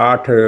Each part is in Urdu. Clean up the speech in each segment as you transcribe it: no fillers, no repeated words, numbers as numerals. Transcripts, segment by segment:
8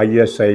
ISI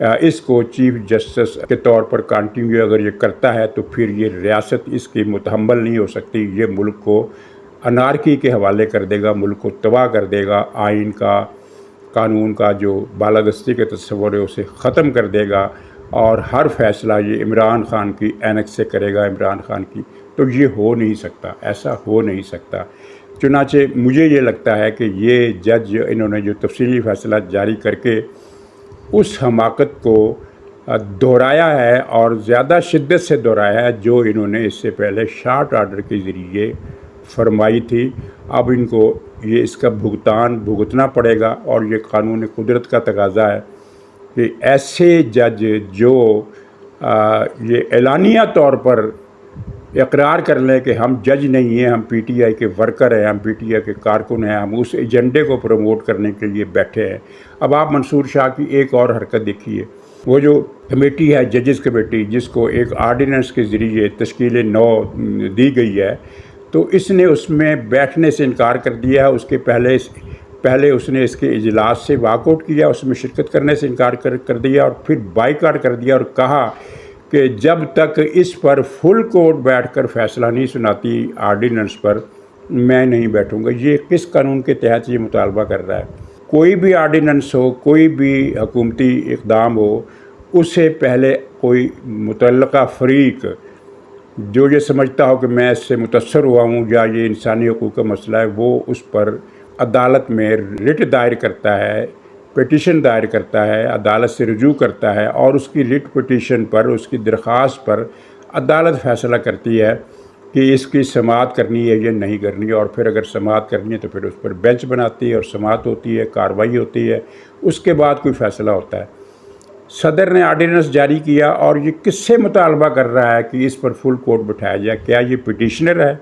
اس کو چیف جسٹس کے طور پر کنٹینیو اگر یہ کرتا ہے تو پھر یہ ریاست اس کی متحمل نہیں ہو سکتی، یہ ملک کو انارکی کے حوالے کر دے گا، ملک کو تباہ کر دے گا، آئین کا، قانون کا جو بالادستی کے تصور ہے اسے ختم کر دے گا، اور ہر فیصلہ یہ عمران خان کی اینک سے کرے گا، عمران خان کی، تو یہ ہو نہیں سکتا، ایسا ہو نہیں سکتا۔ چنانچہ مجھے یہ لگتا ہے کہ یہ جج انہوں نے جو تفصیلی فیصلہ جاری کر کے اس حماقت کو دہرایا ہے اور زیادہ شدت سے دہرایا ہے جو انہوں نے اس سے پہلے شارٹ آرڈر کے ذریعے فرمائی تھی۔ اب ان کو یہ اس کا بھگتنا پڑے گا، اور یہ قانون قدرت کا تقاضا ہے کہ ایسے جج جو یہ اعلانیہ طور پر اقرار کر لیں کہ ہم جج نہیں ہیں، ہم پی ٹی آئی کے ورکر ہیں، ہم پی ٹی آئی کے کارکن ہیں، ہم اس ایجنڈے کو پروموٹ کرنے کے لیے بیٹھے ہیں۔ اب آپ منصور شاہ کی ایک اور حرکت دیکھیے، وہ جو کمیٹی ہے ججز کمیٹی، جس کو ایک آرڈیننس کے ذریعے تشکیل نو دی گئی ہے، تو اس نے اس میں بیٹھنے سے انکار کر دیا ہے۔ اس کے پہلے اس نے اس کے اجلاس سے واک آؤٹ کیا، اس میں شرکت کرنے سے انکار کر دیا، اور پھر بائیکاٹ کر دیا اور کہا کہ جب تک اس پر فل کورٹ بیٹھ کر فیصلہ نہیں سناتی آرڈیننس پر، میں نہیں بیٹھوں گا۔ یہ کس قانون کے تحت یہ مطالبہ کر رہا ہے؟ کوئی بھی آرڈیننس ہو، کوئی بھی حکومتی اقدام ہو، اس سے پہلے کوئی متعلقہ فریق جو یہ سمجھتا ہو کہ میں اس سے متاثر ہوا ہوں یا یہ انسانی حقوق کا مسئلہ ہے، وہ اس پر عدالت میں رٹ دائر کرتا ہے، پٹیشن دائر کرتا ہے، عدالت سے رجوع کرتا ہے، اور اس کی رٹ پٹیشن پر، اس کی درخواست پر عدالت فیصلہ کرتی ہے کہ اس کی سماعت کرنی ہے یا نہیں کرنی ہے، اور پھر اگر سماعت کرنی ہے تو پھر اس پر بینچ بناتی ہے اور سماعت ہوتی ہے، کارروائی ہوتی ہے، اس کے بعد کوئی فیصلہ ہوتا ہے۔ صدر نے آرڈیننس جاری کیا، اور یہ کس سے مطالبہ کر رہا ہے کہ اس پر فل کورٹ بٹھایا جائے؟ کیا یہ پٹیشنر ہے،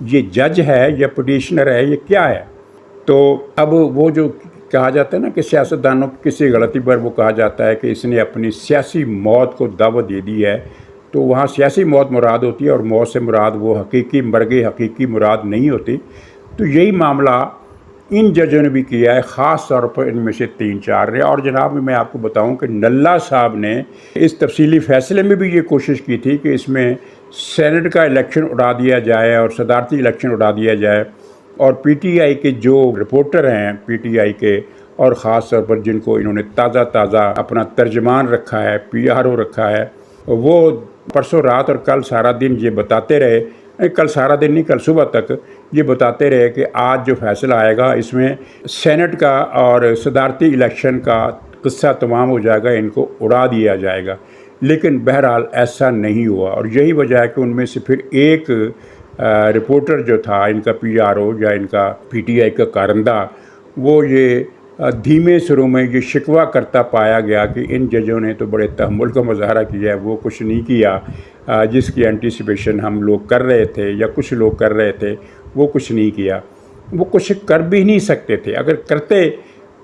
یہ جج ہے یا پٹیشنر ہے، یہ کیا ہے؟ تو اب وہ جو کہا جاتا ہے نا کہ سیاستدانوں کی کسی غلطی پر وہ کہا جاتا ہے کہ اس نے اپنی سیاسی موت کو دعوت دے دی ہے، تو وہاں سیاسی موت مراد ہوتی ہے، اور موت سے مراد وہ حقیقی مرگ حقیقی مراد نہیں ہوتی۔ تو یہی معاملہ ان ججوں نے بھی کیا ہے، خاص طور پر ان میں سے 3-4 نے۔ اور جناب میں آپ کو بتاؤں کہ نلہ صاحب نے اس تفصیلی فیصلے میں بھی یہ کوشش کی تھی کہ اس میں سینٹ کا الیکشن اڑا دیا جائے اور صدارتی الیکشن اڑا دیا جائے، اور پی ٹی آئی کے جو رپورٹر ہیں پی ٹی آئی کے، اور خاص طور پر جن کو انہوں نے تازہ اپنا ترجمان رکھا ہے، پی آر او رکھا ہے، وہ پرسوں رات اور کل سارا دن یہ بتاتے رہے، کل سارا دن نہیں، کل صبح تک یہ بتاتے رہے کہ آج جو فیصلہ آئے گا اس میں سینٹ کا اور صدارتی الیکشن کا قصہ تمام ہو جائے گا، ان کو اڑا دیا جائے گا۔ لیکن بہرحال ایسا نہیں ہوا، اور یہی وجہ ہے کہ ان میں سے پھر ایک رپورٹر جو تھا، ان کا پی آر او یا ان کا پی ٹی آئی کا کارندہ، وہ یہ دھیمے سروں میں یہ شکوہ کرتا پایا گیا کہ ان ججوں نے تو بڑے تحمل کا مظاہرہ کیا ہے، وہ کچھ نہیں کیا جس کی اینٹیسپیشن ہم لوگ کر رہے تھے یا کچھ لوگ کر رہے تھے، وہ کچھ نہیں کیا، وہ کچھ کر بھی نہیں سکتے تھے۔ اگر کرتے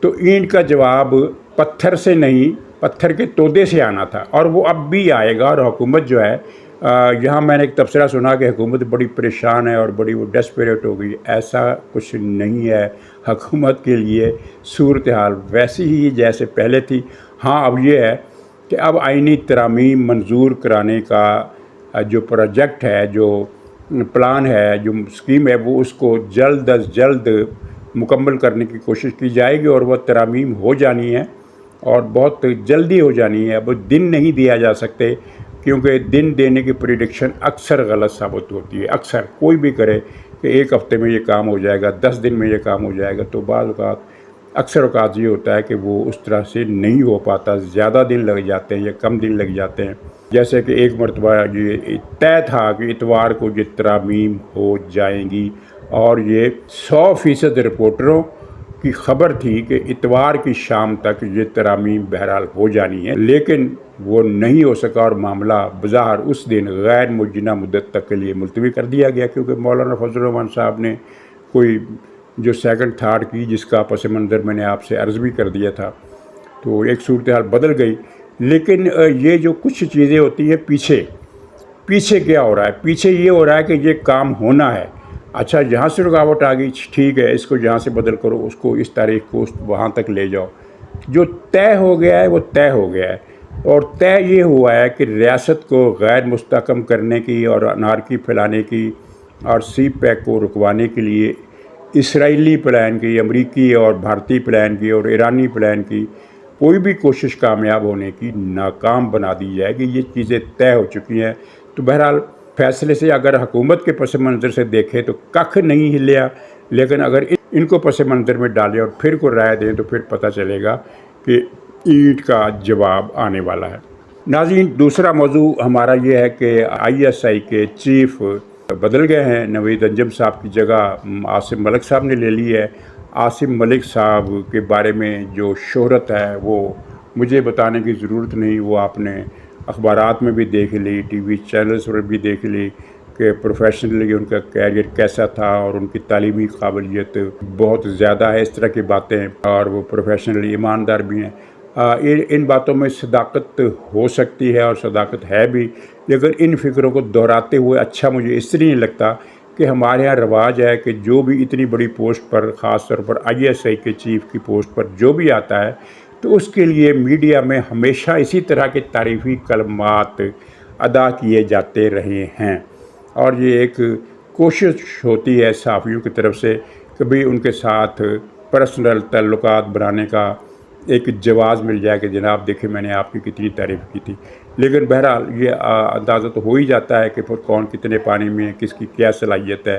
تو اینٹ کا جواب پتھر سے نہیں، پتھر کے تودے سے آنا تھا، اور وہ اب بھی آئے گا۔ اور حکومت جو ہے، یہاں میں نے ایک تبصرہ سنا کہ حکومت بڑی پریشان ہے اور بڑی وہ ڈیسپریٹ ہو گئی، ایسا کچھ نہیں ہے۔ حکومت کے لیے صورتحال ویسی ہی جیسے پہلے تھی۔ ہاں اب یہ ہے کہ اب آئینی ترامیم منظور کرانے کا جو پروجیکٹ ہے، جو پلان ہے، جو اسکیم ہے، وہ اس کو جلد از جلد مکمل کرنے کی کوشش کی جائے گی، اور وہ ترامیم ہو جانی ہے اور بہت جلدی ہو جانی ہے۔ اب دن نہیں دیا جا سکتے، کیونکہ دن دینے کی پریڈکشن اکثر غلط ثابت ہوتی ہے۔ اکثر کوئی بھی کرے کہ 1 ہفتے میں یہ کام ہو جائے گا، 10 دن میں یہ کام ہو جائے گا، تو بعض اوقات اکثر اوقات یہ ہوتا ہے کہ وہ اس طرح سے نہیں ہو پاتا، زیادہ دن لگ جاتے ہیں یا کم دن لگ جاتے ہیں۔ جیسے کہ ایک مرتبہ یہ طے تھا کہ اتوار کو یہ ترامیم ہو جائیں گی، اور یہ 100% رپورٹروں کی خبر تھی کہ اتوار کی شام تک یہ ترامیم بہرحال ہو جانی ہے، لیکن وہ نہیں ہو سکا، اور معاملہ بظاہر اس دن غیر معینہ مدت تک کے لیے ملتوی کر دیا گیا، کیونکہ مولانا فضل الرحمان صاحب نے کوئی جو سیکنڈ تھاٹ کی، جس کا پس منظر میں نے آپ سے عرض بھی کر دیا تھا، تو ایک صورتحال بدل گئی۔ لیکن یہ جو کچھ چیزیں ہوتی ہیں پیچھے کیا ہو رہا ہے؟ پیچھے یہ ہو رہا ہے کہ یہ کام ہونا ہے، اچھا یہاں سے رکاوٹ آ گئی، ٹھیک ہے، اس کو یہاں سے بدل کرو، اس کو اس تاریخ کو وہاں تک لے جاؤ۔ جو طے ہو گیا ہے وہ طے ہو گیا ہے۔ اور طے یہ ہوا ہے کہ ریاست کو غیر مستحکم کرنے کی اور انارکی پھیلانے کی اور سی پیک کو رکوانے کے لیے اسرائیلی پلان کی، امریکی اور بھارتی پلان کی اور ایرانی پلان کی کوئی بھی کوشش کامیاب ہونے کی ناکام بنا دی جائے گی۔ یہ چیزیں طے ہو چکی ہیں۔ تو بہرحال فیصلے سے اگر حکومت کے پس منظر سے دیکھیں تو کخ نہیں ہلیا، لیکن اگر ان کو پس منظر میں ڈالیں اور پھر کو رائے دیں تو پھر پتہ چلے گا کہ اینٹ کا جواب آنے والا ہے۔ ناظرین، دوسرا موضوع ہمارا یہ ہے کہ ISI کے چیف بدل گئے ہیں۔ نوید انجم صاحب کی جگہ عاصم ملک صاحب نے لے لی ہے۔ عاصم ملک صاحب کے بارے میں جو شہرت ہے وہ مجھے بتانے کی ضرورت نہیں، وہ آپ نے اخبارات میں بھی دیکھ لی، ٹی وی چینلز پر بھی دیکھ لی کہ پروفیشنلی ان کا کیریئر کیسا تھا اور ان کی تعلیمی قابلیت بہت زیادہ ہے، اس طرح کی باتیں، اور وہ پروفیشنلی ایماندار بھی ہیں۔ ان باتوں میں صداقت ہو سکتی ہے اور صداقت ہے بھی، لیکن ان فکروں کو دہراتے ہوئے اچھا مجھے اس لیے نہیں لگتا کہ ہمارے ہاں رواج ہے کہ جو بھی اتنی بڑی پوسٹ پر، خاص طور پر ISI کے چیف کی پوسٹ پر جو بھی آتا ہے تو اس کے لیے میڈیا میں ہمیشہ اسی طرح کے تعریفی کلمات ادا کیے جاتے رہے ہیں، اور یہ ایک کوشش ہوتی ہے صحافیوں کی طرف سے کبھی ان کے ساتھ پرسنل تعلقات بنانے کا ایک جواز مل جائے کہ جناب دیکھیں میں نے آپ کی کتنی تعریف کی تھی، لیکن بہرحال یہ اندازہ تو ہو ہی جاتا ہے کہ پھر کون کتنے پانی میں ہے، کس کی کیا صلاحیت ہے،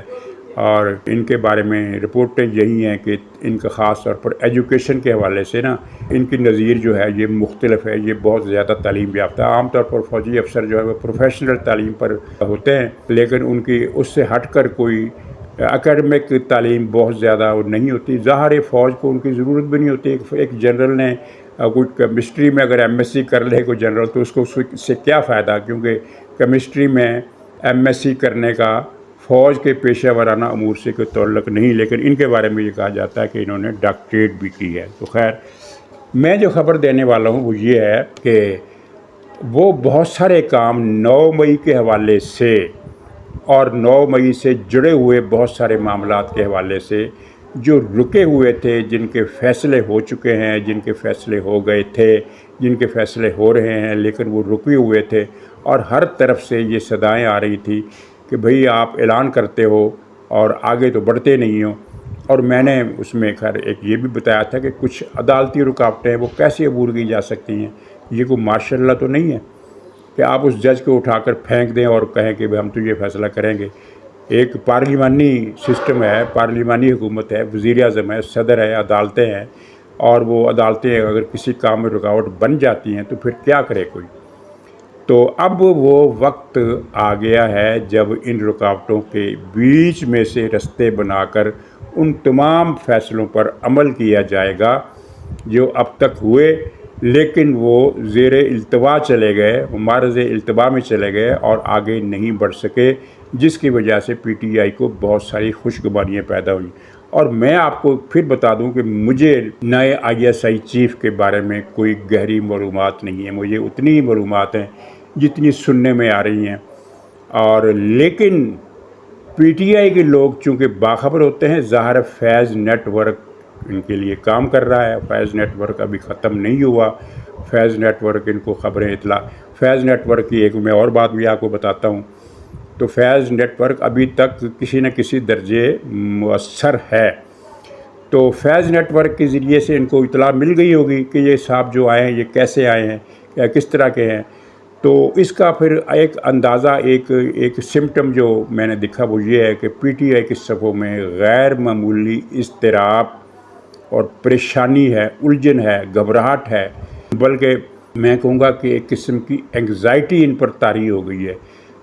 اور ان کے بارے میں رپورٹیں یہی ہیں کہ ان کا خاص طور پر ایجوکیشن کے حوالے سے نا ان کی نظیر جو ہے یہ مختلف ہے، یہ بہت زیادہ تعلیم یافتہ ہے۔ عام طور پر فوجی افسر جو ہے وہ پروفیشنل تعلیم پر ہوتے ہیں، لیکن ان کی اس سے ہٹ کر کوئی اکیڈمک تعلیم بہت زیادہ نہیں ہوتی۔ ظاہر فوج کو ان کی ضرورت بھی نہیں ہوتی۔ ایک جنرل نے کوئی کیمسٹری میں اگر MSc کر لے کوئی جنرل تو اس کو اس سے کیا فائدہ، کیونکہ کیمسٹری میں MSc کرنے کا فوج کے پیشہ ورانہ امور سے کوئی تعلق نہیں، لیکن ان کے بارے میں یہ کہا جاتا ہے کہ انہوں نے ڈاکٹریٹ بھی کی ہے۔ تو خیر، میں جو خبر دینے والا ہوں وہ یہ ہے کہ وہ بہت سارے کام 9 مئی کے حوالے سے اور 9 مئی سے جڑے ہوئے بہت سارے معاملات کے حوالے سے جو رکے ہوئے تھے، جن کے فیصلے ہو چکے ہیں، جن کے فیصلے ہو گئے تھے، جن کے فیصلے ہو رہے ہیں، لیکن وہ رکے ہوئے تھے، اور ہر طرف سے یہ صدائیں آ رہی تھی کہ بھئی آپ اعلان کرتے ہو اور آگے تو بڑھتے نہیں ہو۔ اور میں نے اس میں خیر ایک یہ بھی بتایا تھا کہ کچھ عدالتی رکاوٹیں ہیں وہ کیسے عبور کی جا سکتی ہیں، یہ کوئی ماشاء اللہ تو نہیں ہے کہ آپ اس جج کو اٹھا کر پھینک دیں اور کہیں کہ ہم تو یہ فیصلہ کریں گے۔ ایک پارلیمانی سسٹم ہے، پارلیمانی حکومت ہے، وزیر اعظم ہے، صدر ہے، عدالتیں ہیں، اور وہ عدالتیں اگر کسی کام میں رکاوٹ بن جاتی ہیں تو پھر کیا کرے کوئی۔ تو اب وہ وقت آ گیا ہے جب ان رکاوٹوں کے بیچ میں سے رستے بنا کر ان تمام فیصلوں پر عمل کیا جائے گا جو اب تک ہوئے، لیکن وہ زیر التوا چلے گئے، معرض التوا میں چلے گئے اور آگے نہیں بڑھ سکے، جس کی وجہ سے PTI کو بہت ساری خوشگواریاں پیدا ہوئیں۔ اور میں آپ کو پھر بتا دوں کہ مجھے نئے ISI چیف کے بارے میں کوئی گہری معلومات نہیں ہے، مجھے اتنی ہی معلومات ہیں جتنی سننے میں آ رہی ہیں، اور لیکن PTI کے لوگ چونکہ باخبر ہوتے ہیں، ظاہر فیض نیٹ ورک ان کے لیے کام کر رہا ہے، فیض نیٹ ورک ابھی ختم نہیں ہوا، فیض نیٹ ورک ان کو خبریں اطلاع، فیض نیٹ ورک کی ایک میں اور بات بھی آپ کو بتاتا ہوں۔ تو فیض نیٹ ورک ابھی تک کسی نہ کسی درجے مؤثر ہے، تو فیض نیٹ ورک کے ذریعے سے ان کو اطلاع مل گئی ہوگی کہ یہ صاحب جو آئے ہیں یہ کیسے آئے ہیں یا کس طرح کے ہیں۔ تو اس کا پھر ایک اندازہ، ایک سمٹم جو میں نے دیکھا وہ یہ ہے کہ PTI کے صفوں میں غیر معمولی اضطراب اور پریشانی ہے، الجھن ہے، گھبراہٹ ہے، بلکہ میں کہوں گا کہ ایک قسم کی انگزائٹی ان پر طاری ہو گئی ہے۔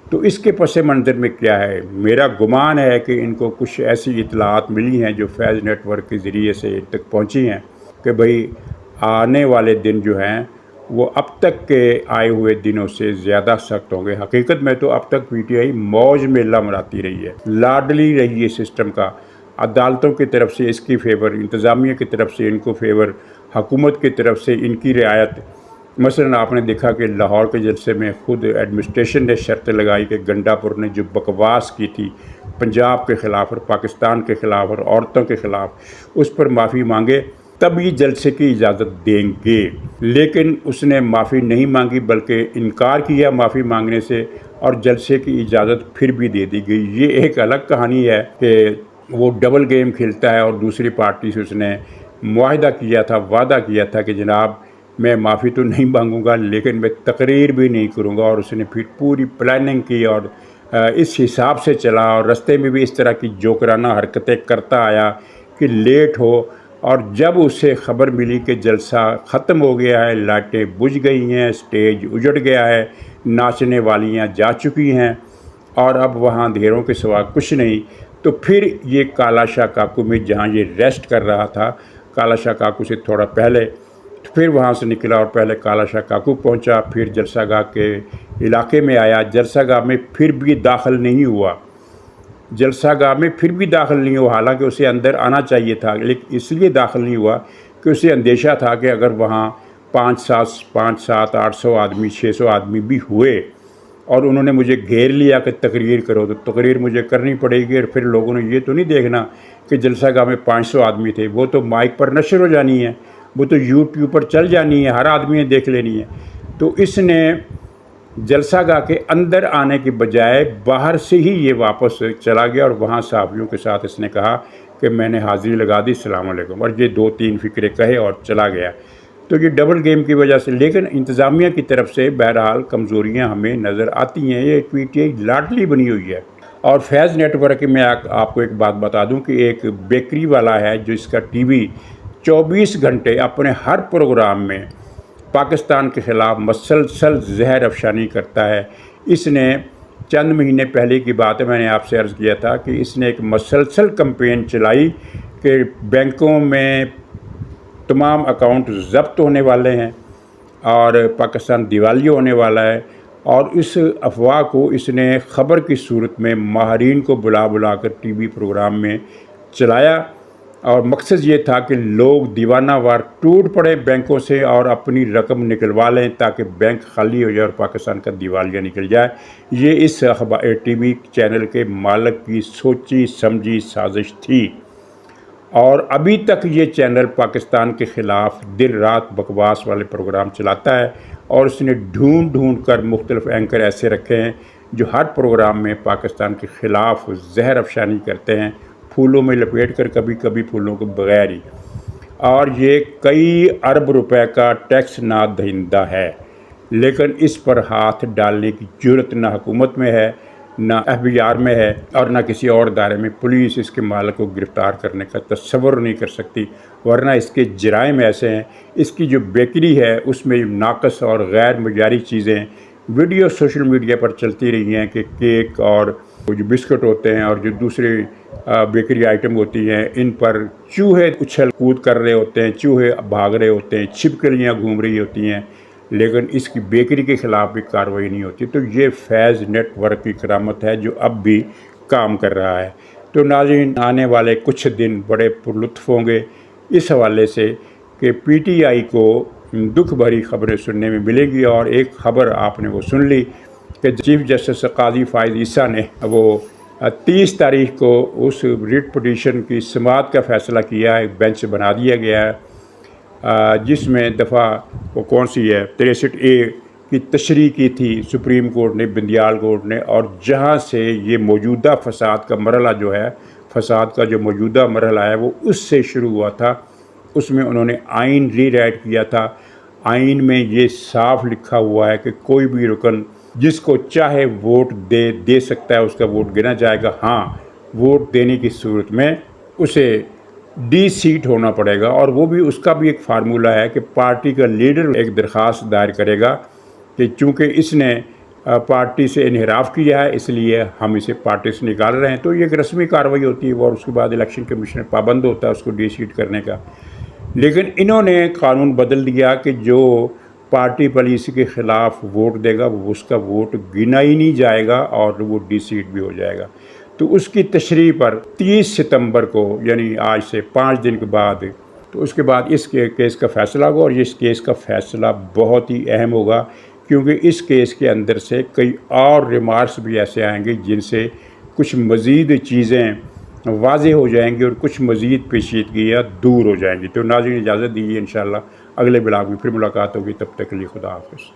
تو اس کے پس منظر میں کیا ہے، میرا گمان ہے کہ ان کو کچھ ایسی اطلاعات ملی ہیں جو فیض نیٹ ورک کے ذریعے سے ان تک پہنچی ہیں کہ بھئی آنے والے دن جو ہیں وہ اب تک کے آئے ہوئے دنوں سے زیادہ سخت ہوں گے۔ حقیقت میں تو اب تک PTI موج میلہ مناتی رہی ہے، لاڈلی رہی ہے سسٹم کا، عدالتوں کی طرف سے اس کی فیور، انتظامیہ کی طرف سے ان کو فیور، حکومت کی طرف سے ان کی رعایت۔ مثلا آپ نے دیکھا کہ لاہور کے جلسے میں خود ایڈمنسٹریشن نے شرط لگائی کہ گنڈا پور نے جو بکواس کی تھی پنجاب کے خلاف اور پاکستان کے خلاف اور عورتوں کے خلاف، اس پر معافی مانگے، تبھی جلسے کی اجازت دیں گے۔ لیکن اس نے معافی نہیں مانگی بلکہ انکار کیا معافی مانگنے سے، اور جلسے کی اجازت پھر بھی دے دی گئی۔ یہ ایک الگ کہانی ہے کہ وہ ڈبل گیم کھیلتا ہے، اور دوسری پارٹی سے اس نے معاہدہ کیا تھا، وعدہ کیا تھا کہ جناب میں معافی تو نہیں مانگوں گا لیکن میں تقریر بھی نہیں کروں گا، اور اس نے پھر پوری پلاننگ کی اور اس حساب سے چلا، اور رستے میں بھی اس طرح کی جوکرانہ حرکتیں کرتا آیا کہ لیٹ ہو۔ اور جب اسے خبر ملی کہ جلسہ ختم ہو گیا ہے، لائٹیں بجھ گئی ہیں، اسٹیج اجڑ گیا ہے، ناچنے والیاں جا چکی ہیں اور اب وہاں اندھیروں کے سوا کچھ نہیں، تو پھر یہ کالا شاہ کاکو میں جہاں یہ ریسٹ کر رہا تھا، کالا شاہ کاکو سے تھوڑا پہلے، پھر وہاں سے نکلا اور پہلے کالا شاہ کاکو پہنچا، پھر جلسہ گاہ کے علاقے میں آیا۔ جلسہ گاہ میں پھر بھی داخل نہیں ہوا، حالانکہ اسے اندر آنا چاہیے تھا، لیکن اس لیے داخل نہیں ہوا کہ اسے اندیشہ تھا کہ اگر وہاں 500-800 آدمی 600 آدمی بھی ہوئے اور انہوں نے مجھے گھیر لیا کہ تقریر کرو، تو تقریر مجھے کرنی پڑے گی، اور پھر لوگوں نے یہ تو نہیں دیکھنا کہ جلسہ گاہ میں 500 آدمی تھے، وہ تو مائک پر نشر ہو جانی ہے، وہ تو یوٹیوب پر چل جانی ہے، ہر آدمی نے دیکھ لینی ہے۔ تو اس نے جلسہ گاہ کے اندر آنے کے بجائے باہر سے ہی یہ واپس چلا گیا، اور وہاں صحافیوں کے ساتھ اس نے کہا کہ میں نے حاضری لگا دی، السلام علیکم، اور یہ 2-3 فقرے کہے اور چلا گیا۔ تو یہ ڈبل گیم کی وجہ سے، لیکن انتظامیہ کی طرف سے بہرحال کمزوریاں ہمیں نظر آتی ہیں۔ یہ پی ٹی آئی لاڈلی بنی ہوئی ہے۔ اور فیض نیٹ ورک میں آپ کو ایک بات بتا دوں کہ ایک بیکری والا ہے جو اس کا ٹی وی 24 گھنٹے اپنے ہر پروگرام میں پاکستان کے خلاف مسلسل زہر افشانی کرتا ہے۔ اس نے چند مہینے پہلے کی بات ہے، میں نے آپ سے عرض کیا تھا کہ اس نے ایک مسلسل کمپین چلائی کہ بینکوں میں تمام اکاؤنٹ ضبط ہونے والے ہیں اور پاکستان دیوالیہ ہونے والا ہے، اور اس افواہ کو اس نے خبر کی صورت میں ماہرین کو بلا کر ٹی وی پروگرام میں چلایا، اور مقصد یہ تھا کہ لوگ دیوانہ وار ٹوٹ پڑے بینکوں سے اور اپنی رقم نکلوا لیں تاکہ بینک خالی ہو جائے اور پاکستان کا دیوالیہ نکل جائے۔ یہ اس ٹی وی چینل کے مالک کی سوچی سمجھی سازش تھی، اور ابھی تک یہ چینل پاکستان کے خلاف دن رات بکواس والے پروگرام چلاتا ہے، اور اس نے ڈھونڈ کر مختلف اینکر ایسے رکھے ہیں جو ہر پروگرام میں پاکستان کے خلاف زہر افشانی کرتے ہیں، پھولوں میں لپیٹ کر، کبھی کبھی پھولوں کو بغیر ہی، اور یہ کئی ارب روپے کا ٹیکس نہ دہندہ ہے، لیکن اس پر ہاتھ ڈالنے کی جرت نہ حکومت میں ہے، نہ FBI میں ہے، اور نہ کسی اور ادارے میں۔ پولیس اس کے مالک کو گرفتار کرنے کا تصور نہیں کر سکتی، ورنہ اس کے جرائم ایسے ہیں۔ اس کی جو بیکری ہے اس میں ناقص اور غیر معیاری چیزیں ویڈیو سوشل میڈیا پر چلتی رہی ہیں کہ کیک اور جو بسکٹ ہوتے ہیں اور جو دوسرے بیکری آئٹم ہوتی ہیں، ان پر چوہے اچھل کود کر رہے ہوتے ہیں، چوہے بھاگ رہے ہوتے ہیں، چھپکلیاں گھوم رہی ہوتی ہیں، لیکن اس کی بیکری کے خلاف بھی کارروائی نہیں ہوتی۔ تو یہ فیض نیٹ ورک کی کرامت ہے جو اب بھی کام کر رہا ہے۔ تو ناظرین، آنے والے کچھ دن بڑے پرلطف ہوں گے اس حوالے سے کہ پی ٹی آئی کو دکھ بھری خبریں سننے میں ملیں گی، اور ایک خبر آپ نے وہ سن لی کہ چیف جسٹس قاضی فائز عیسیٰ نے وہ 30 تاریخ کو اس ریٹ پٹیشن کی سماعت کا فیصلہ کیا ہے، بینچ بنا دیا گیا ہے، جس میں دفعہ وہ کون سی ہے 63A کی تشریح کی تھی سپریم کورٹ نے، بندیال کورٹ نے، اور جہاں سے یہ موجودہ فساد کا مرحلہ جو ہے، فساد کا جو موجودہ مرحلہ ہے وہ اس سے شروع ہوا تھا۔ اس میں انہوں نے آئین ری رائٹ کیا تھا۔ آئین میں یہ صاف لکھا ہوا ہے کہ کوئی بھی رکن جس کو چاہے ووٹ دے سکتا ہے، اس کا ووٹ گنا جائے گا۔ ہاں، ووٹ دینے کی صورت میں اسے ڈی سیٹ ہونا پڑے گا، اور وہ بھی اس کا بھی ایک فارمولہ ہے کہ پارٹی کا لیڈر ایک درخواست دائر کرے گا کہ چونکہ اس نے پارٹی سے انحراف کیا ہے اس لیے ہم اسے پارٹی سے نکال رہے ہیں۔ تو یہ ایک رسمی کارروائی ہوتی ہے، اور اس کے بعد الیکشن کمیشن پابند ہوتا ہے اس کو ڈی سیٹ کرنے کا۔ لیکن انہوں نے قانون بدل دیا کہ جو پارٹی پالیسی کے خلاف ووٹ دے گا وہ اس کا ووٹ گنا ہی نہیں جائے گا اور وہ ڈی سیٹ بھی ہو جائے گا۔ تو اس کی تشریح پر 30 ستمبر کو، یعنی آج سے 5 دن کے بعد، تو اس کے بعد اس کیس کا فیصلہ ہوگا، اور اس کیس کا فیصلہ بہت ہی اہم ہوگا، کیونکہ اس کیس کے اندر سے کئی اور ریمارکس بھی ایسے آئیں گے جن سے کچھ مزید چیزیں واضح ہو جائیں گی اور کچھ مزید پیچیدگیاں دور ہو جائیں گی۔ تو ناظرین اجازت دیجیے، انشاءاللہ اگلے بلاگ میں پھر ملاقات ہوگی، تب تک کے لیے خدا حافظ۔